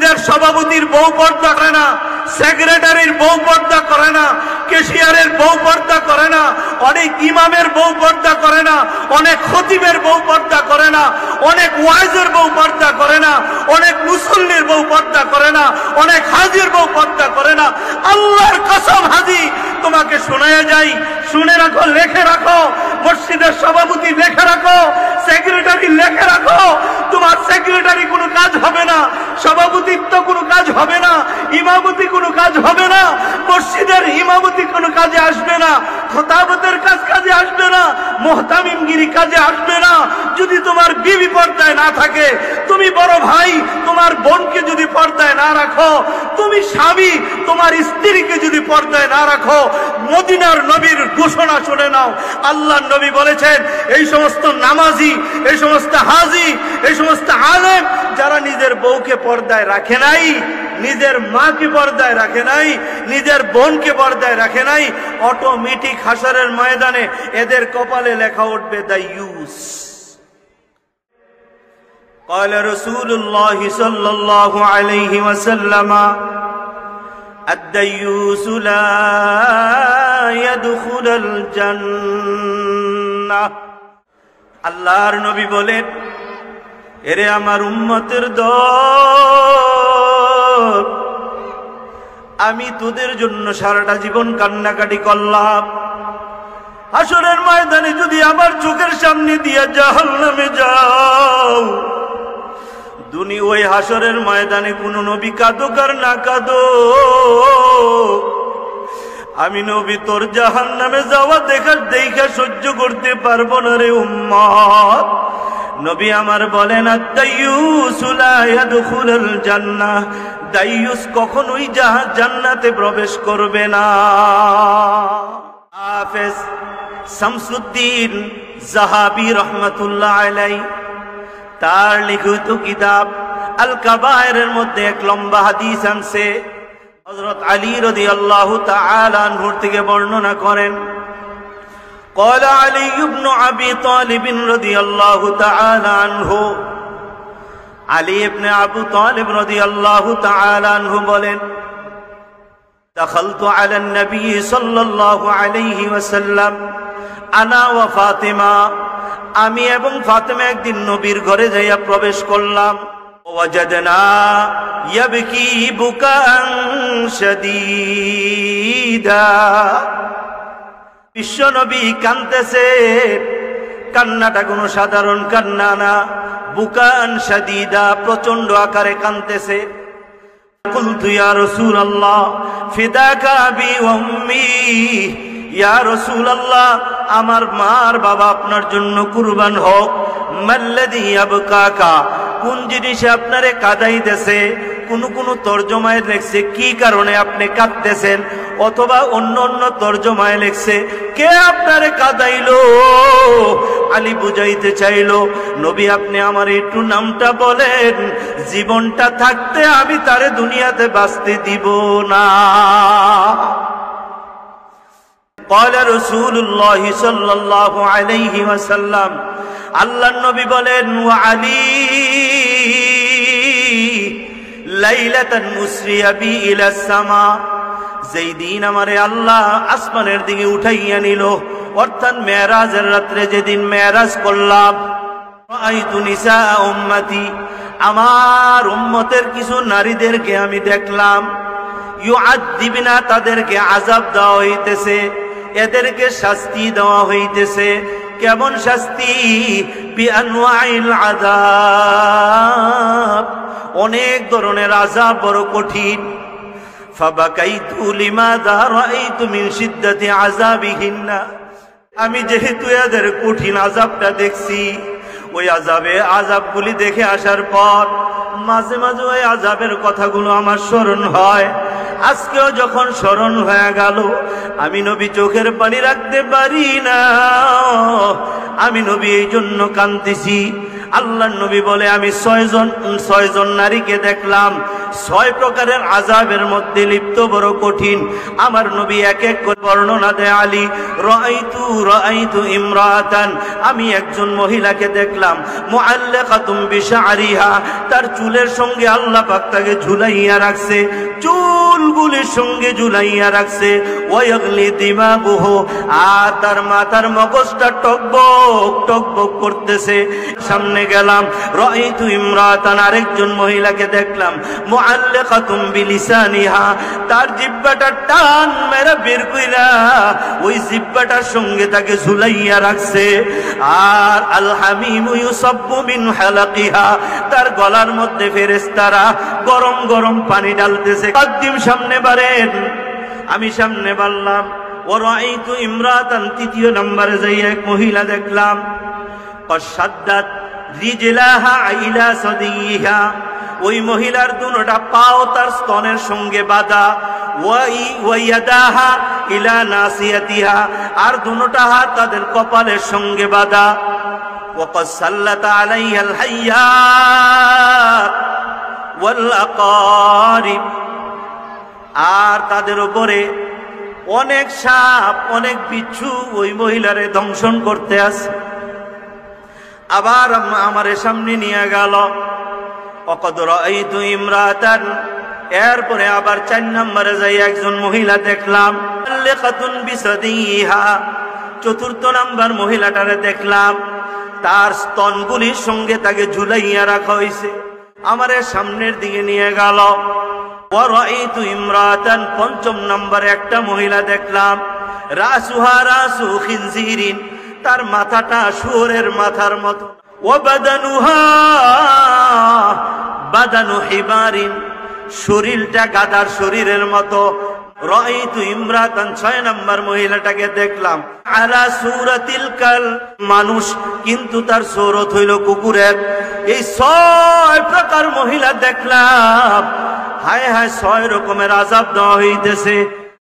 মসজিদের সভাপতির বউ পর্দা করে না, সেক্রেটারির বউ পর্দা করে না, ক্যাশিয়ারের বউ পর্দা করে না, অনেক ইমামের বউ পর্দা করে না, অনেক খতিবের বউ পর্দা করে না, অনেক ওয়াইজের বউ পর্দা করে না, অনেক মুসল্লির বউ পর্দা করে না, অনেক হাজির বউ পর্দা করে না। আল্লাহর কসম হাজি, তোমাকে শোনায় যাই, শুনে রাখো, লেখে রাখো, মসজিদের সভাপতি লেখে রাখো, সেক্রেটারি লেখে রাখো, তোমার সেক্রেটারি কোনো কাজ হবে না, সভাপতিত্ব কোনো কাজ হবে না, ইমামতি কোনো কাজ হবে না, মসজিদের ইমামতি কোনো কাজে আসবে না, খতাবতের কাজে আসবে না, মুহতামিমগিরি কাজে আসবে না যদি তোমার বিবি পর্দায় না থাকে। তুমি বড় ভাই তোমার বোনকে যদি পর্দায় না রাখো, তুমি স্বামী তোমার স্ত্রীকে যদি পর্দায় না রাখো, মদিনার নবীর ঘোষণা শুনে নাও। আল্লাহর নবী বলেছেন, এই সমস্ত নামাজি, এই সমস্ত হাজি, এই সমস্ত আলেম যারা নিজের বউকে পর্দায় রাখে নাই, নিজের মাকে পর্দায় রাখে নাই, নিজের বোনকে পর্দায় রাখে নাই, অটোমেটিক হাসরের ময়দানে এদের কপালে লেখা উঠবে দায়ুস। قال رسول الله صلى الله عليه وسلم الديوس لا يدخل الجنة। আল্লাহর নবী বলেন, এরে আমার উম্মতের দল, আমি তোদের জন্য সারাটা জীবন কান্নাকাটি করলাম, হাসরের ময়দানে যদি আমার চোখের সামনে দিয়ে জাহান্নামে যাও, দুনিয়া ওই হাসরের ময়দানে কোন নবী কাঁদুক আর না কাঁদো, আমি নবী তোর জাহান্নামে যাওয়া দেখা সহ্য করতে পারবো না রে উম্মত। নবী আমার বলেন, আদ-দায়্যুস লা ইয়াদখুলুল জান্নাহ, দায়্যুস কখনোই জান্নাতে প্রবেশ করবে না। হাফেজ শামসুদ্দিন যাহাবী রাহমাতুল্লাহ আলাইহি তার লিখিত কিতাব আল কাবায়েরের মধ্যে এক লম্বা হাদিস আনছে। হযরত আলী রাদিয়াল্লাহু তাআলা আনহু থেকে বর্ণনা করেন, قال علي بن ابي طالب رضي الله تعالى عنه, আলী ইবনে আবু তালিব রাদিয়াল্লাহু তাআলা আনহু বলেন, دخلت على النبي صلى الله عليه وسلم انا وفاطمه, আমি এবং ফাতেমা একদিন নবীর ঘরে যাইয়া প্রবেশ করলাম। ওয়াজাদনা ইয়াবকি বুকান শাদীদা, বিশ্ব নবী কাঁদতেছে, কান্নাটা কোনো সাধারণ কান্না না, বুকান শাদীদা, প্রচন্ড আকারে কাঁদতেছে। কুলতু ইয়া রাসূলুল্লাহ ফিদাকা আবি ওয়া উম্মি, ইয়া রাসূলুল্লাহ আমার মা আর বাবা আপনার জন্য কুরবান হোক। মাল্লাযী ইয়াবকাকা, কোন জিনিসে আপনারে কাঁদাইতেছে? কোন কোন তরজমায় লেখছে কি কারণে আপনি কাঁদতেছেন, অথবা অন্য অন্য তরজমায় লেখছে কে আপনারে কাঁদাইলো। আলী বুঝাইতে চাইলো, নবী আপনি আমার একটু নামটা বলেন, জীবনটা থাকতে আমি তারে দুনিয়াতে বাঁচতে দিব না। قال رسول الله صلى الله عليه وسلم, আল্লাহর নবী বলেন, ওয়া আলী লাইলাতান মুসরিয়া বি ইলা সামা, যেই দিন আমারে আল্লাহ আসমানের দিকে উঠাইয়া নিল, অর্থাৎ মেরাজের রাত্রে যেদিন মেরাজ করলাম, রাআইতু নিসা উম্মতি, আমার উম্মতের কিছু নারীদেরকে আমি দেখলাম, ইউআযিবনা, তাদেরকে আযাব দেওয়া হইতেছে, এদেরকে শাস্তি দেওয়া হইতেছে। কেমন শাস্তি? বিআনওয়াইল আযাব, অনেক ধরনের আযাব, বড় কঠিন। ফাবাকাইতু লিমাযা রাআইতু মিন শিদ্দাতি আযাবিহিন্না, আমি যেহেতু এদের কঠিন আযাবটা দেখছি, ওই আযাবগুলি দেখে আসার পর মাঝে মাঝে ওই আযাবের কথাগুলো আমার স্মরণ হয়। আজকেও যখন স্মরণ হয়ে গেল, আমি নবী চোখের পানি রাখতে পারি না, আমি নবী এই জন্য কাঁদতেছি। আল্লাহর নবী বলে, আমি ছয়জন নারীকে দেখলাম, ছয় প্রকারের আযাবের মধ্যে লিপ্ত, বড় কঠিন। আমার নবী এক এক করে বর্ণনা দেয়। আলী রাআইতু ইমরাতান, আমি একজন মহিলাকে দেখলাম, মুআল্লাকাতুম বিশআরিহা, তার চুলের সঙ্গে আল্লাহ পাক তাকে ঝুলাইয়া রাখছে, চুলগুলির সঙ্গে ঝুলাইয়া রাখছে। ওয়াগলি দিমাগুহু, আর তার মাথার মগজটা টকবক টকবক করতেছে। সামনে গেলাম, রাআইতু ইমরাতান, আরেকজন মহিলাকে দেখলাম, মুআল্লাকাতুম বিলিসানিহা, তার জিহ্বাটা টান মেরে বের কইরা ওই জিহ্বাটার সঙ্গে তাকে ঝুলাইয়া রাখছে। আর আল হামিমু ইউসাব্বু মিন হালাকিহা, তার গলার মধ্যে ফেরেশতারা গরম গরম পানি ঢালতেছে। কদ্দিম, সামনে বাড়েন। আমি সামনে বাড়লাম। ওয়ারাইতু ইমরাতান, তৃতীয় নম্বরে যাই এক মহিলা দেখলাম, কসাদ্দাত রিজলাহা ইলা সাদিহা, ওই মহিলার দুটোটা পাও তার স্তনের সঙ্গে বাঁধা। ওয়াইয়াদাহা ইলা নাসিয়াতিহা, আর দুটোটা হাত তাদের কপালের সঙ্গে বাঁধা। ওয়াকাদ সাল্লাতা আলাইহাল হাইয়াত ওয়াল আকারিব, আর তাদের উপরে অনেক সাপ, অনেক বিচ্ছু ওই মহিলারে দংশন করতে আসে। আবার আমার সামনে নিয়ে গেল। ওয়াকাদ রাআইতু ইমরাতান, এরপরে আবার 4 নম্বরে যাই একজন মহিলা দেখলাম, মুআল্লাকাতুন বিসাদিহা, চতুর্থ নাম্বার মহিলাটারে দেখলাম, তার স্তনগুলির সঙ্গে তাকে ঝুলাইয়া রাখা হয়েছে। আমার সামনের দিকে নিয়ে গেল। ওয়ারাইতু ইমরাতান, 5ম নম্বরে একটা মহিলা দেখলাম, রাসুহা রাসু খিনজিরিন, তার মাথাটা শুয়োরের মাথার মতো। ওয়াবাদানুহা বাদানু হিমারিন, শরীরটা গাধার শরীরের মতো। রাআইতু ইমরাতান, 6 নম্বর মহিলাটাকে দেখলাম, আলা সূরাতিল কাল, মানুষ কিন্তু তার সূরত হইল কুকুরের। এই 6 প্রকার মহিলা দেখলাম। হায় হায়, 6 রকমের আযাব দেওয়া হইতেছে।